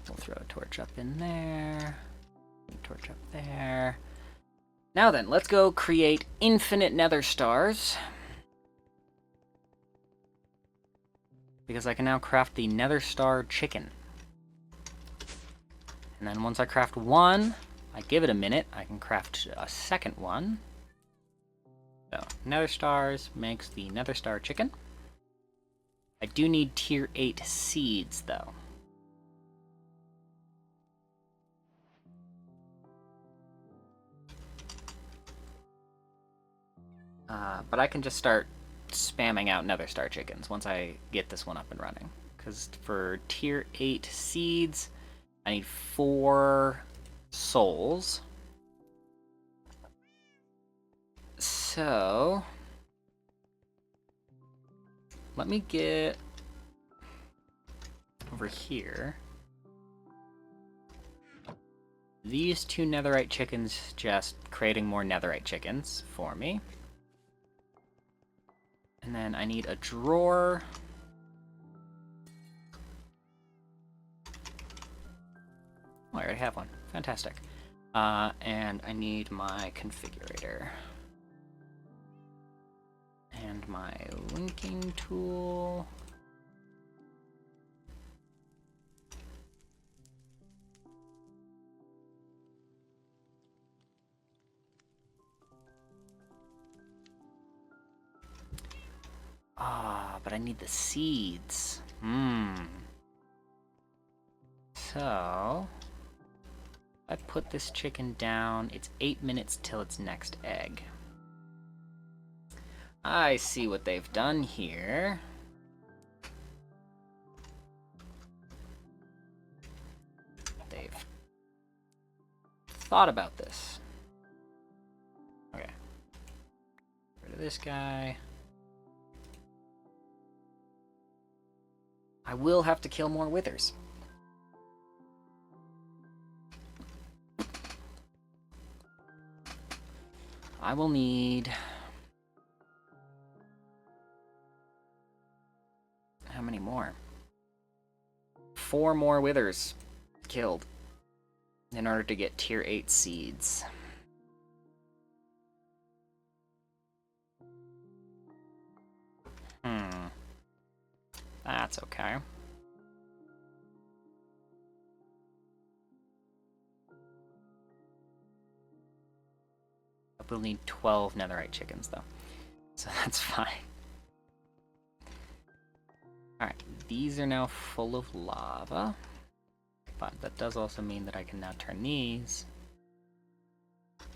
We'll throw a torch up in there. Torch up there. Now then, let's go create infinite nether stars. Because I can now craft the nether star chicken. And then once I craft one, I give it a minute, I can craft a second one. So, nether stars makes the nether star chicken. I do need tier 8 seeds, though. But I can just start spamming out nether star chickens once I get this one up and running. Because for tier 8 seeds, I need 4 souls. So, let me get over here. These 2 netherite chickens just creating more netherite chickens for me. And then I need a drawer. Oh, I already have one. Fantastic. And I need my configurator. And my linking tool. But I need the seeds. So, I put this chicken down. It's 8 minutes till its next egg. I see what they've done here. They've thought about this. Okay. Get rid of this guy. I will have to kill more withers. I will need... How many more? 4 more withers killed in order to get tier 8 seeds. That's okay. We'll need 12 netherite chickens, though. So that's fine. Alright, these are now full of lava. But that does also mean that I can now turn these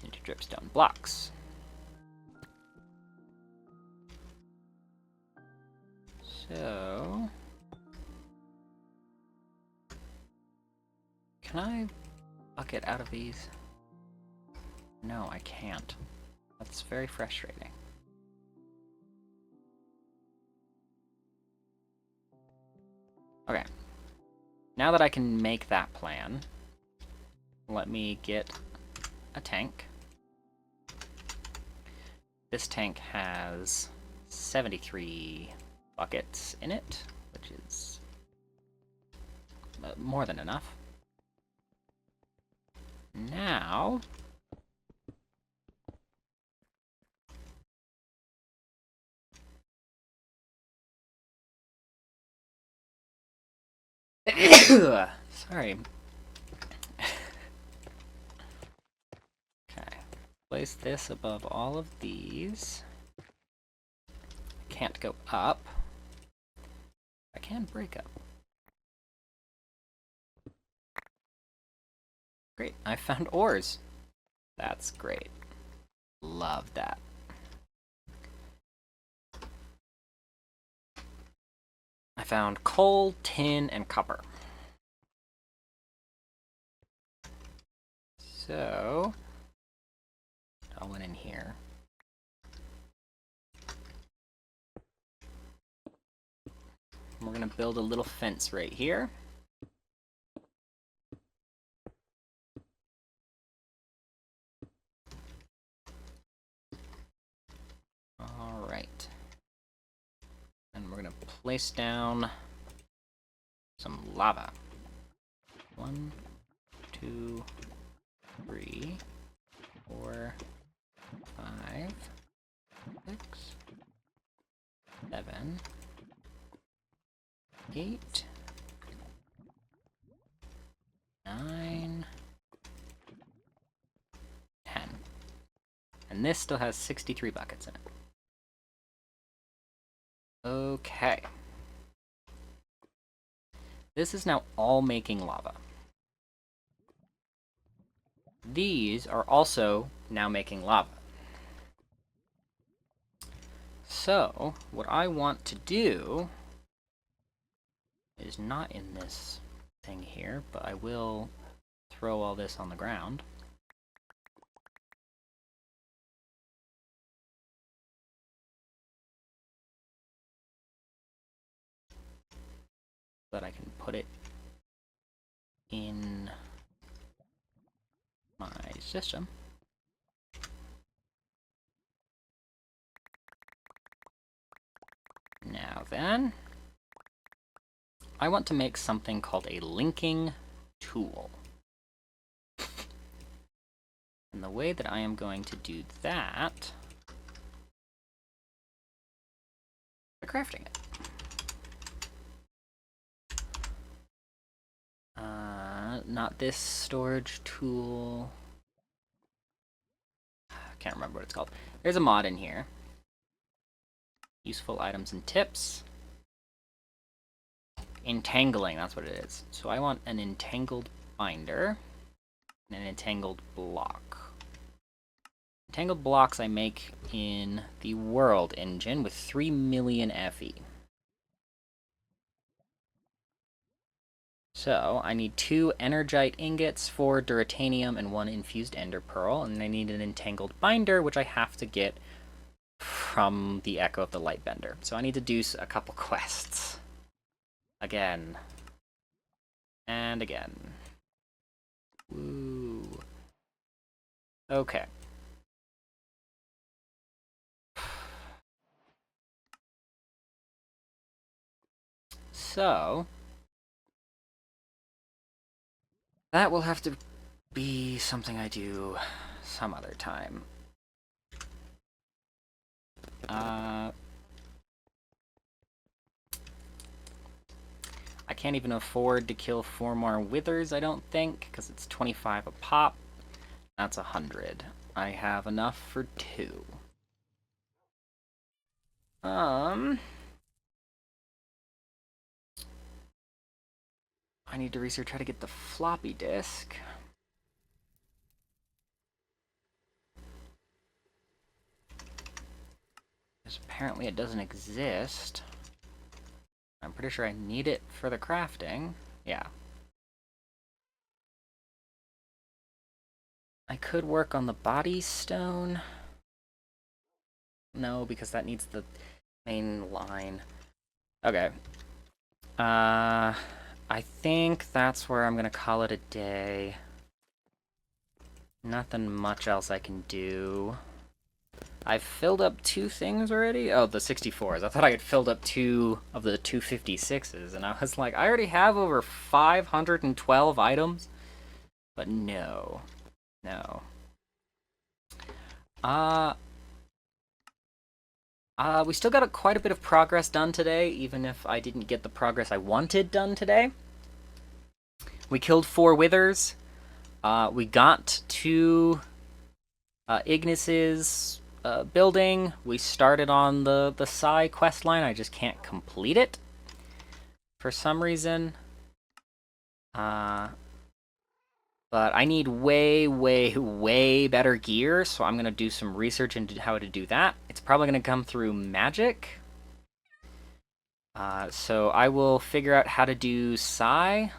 into dripstone blocks. So... Can I bucket out of these? No, I can't. That's very frustrating. Okay. Now that I can make that plan, let me get a tank. This tank has 73 buckets in it, which is more than enough. Now... Sorry. Okay. Place this above all of these. Can't go up. I can break up. Great, I found ores. That's great. Love that. I found coal, tin, and copper. So, I went in here. We're gonna build a little fence right here. All right. And we're gonna place down some lava. 1, 2, 3, 4, 5, 6, 7, 8, 9, 10. And this still has 63 buckets in it. Okay. This is now all making lava. These are also now making lava. So, what I want to do is not in this thing here, but I will throw all this on the ground. So that I can put it in my system. Now then, I want to make something called a linking tool. And the way that I am going to do that by crafting it. Not this storage tool. I can't remember what it's called. There's a mod in here. Useful items and tips. Entangling, that's what it is. So I want an entangled binder and an entangled block. Entangled blocks I make in the world engine with 3 million FE. So I need 2 energite ingots, 4 duratanium, and 1 infused ender pearl, and I need an entangled binder, which I have to get from the Echo of the Lightbender. So I need to do a couple quests. Again. And again. Woo. Okay. So that will have to be something I do some other time. I can't even afford to kill 4 more withers, I don't think, because it's 25 a pop. That's 100. I have enough for 2. I need to research how to get the floppy disk. Because apparently it doesn't exist. I'm pretty sure I need it for the crafting. Yeah. I could work on the body stone. No, because that needs the main line. Okay. I think that's where I'm gonna call it a day. Nothing much else I can do. I've filled up 2 things already? Oh, the 64s. I thought I had filled up 2 of the 256s, and I was like, I already have over 512 items? But no. No. We still got quite a bit of progress done today, even if I didn't get the progress I wanted done today. We killed 4 withers. We got to Ignis's building. We started on the Psy quest line. I just can't complete it for some reason. But I need way, way, way better gear, so I'm going to do some research into how to do that. It's probably going to come through magic. So I will figure out how to do Psi,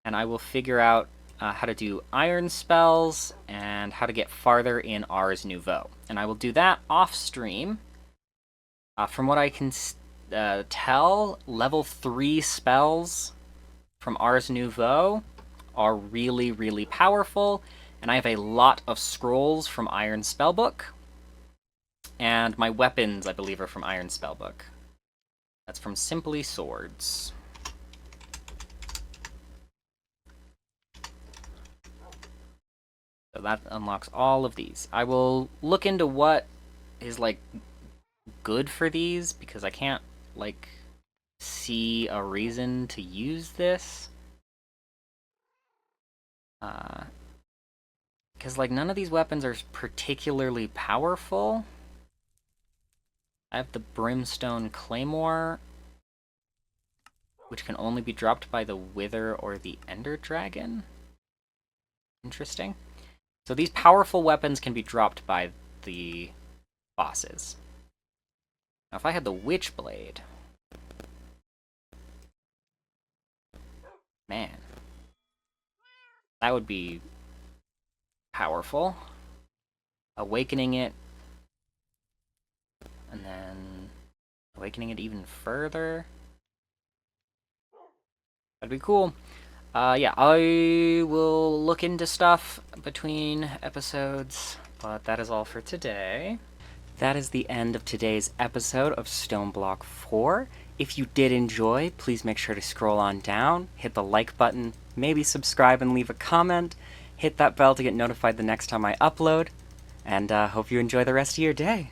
and I will figure out how to do iron spells, and how to get farther in Ars Nouveau. And I will do that off-stream. From what I can tell, level 3 spells from Ars Nouveau are really, really powerful, and I have a lot of scrolls from Iron Spellbook, and my weapons, I believe, are from Iron Spellbook. That's from Simply Swords. So that unlocks all of these. I will look into what is, like, good for these, because I can't, like, see a reason to use this. Because, like, none of these weapons are particularly powerful. I have the Brimstone Claymore, which can only be dropped by the Wither or the Ender Dragon. Interesting. So these powerful weapons can be dropped by the bosses. Now, if I had the Witchblade... Man. That would be powerful. Awakening it, and then awakening it even further. That'd be cool. Yeah, I will look into stuff between episodes, but that is all for today. That is the end of today's episode of Stoneblock 4. If you did enjoy, please make sure to scroll on down, hit the like button, maybe subscribe and leave a comment, hit that bell to get notified the next time I upload, and hope you enjoy the rest of your day.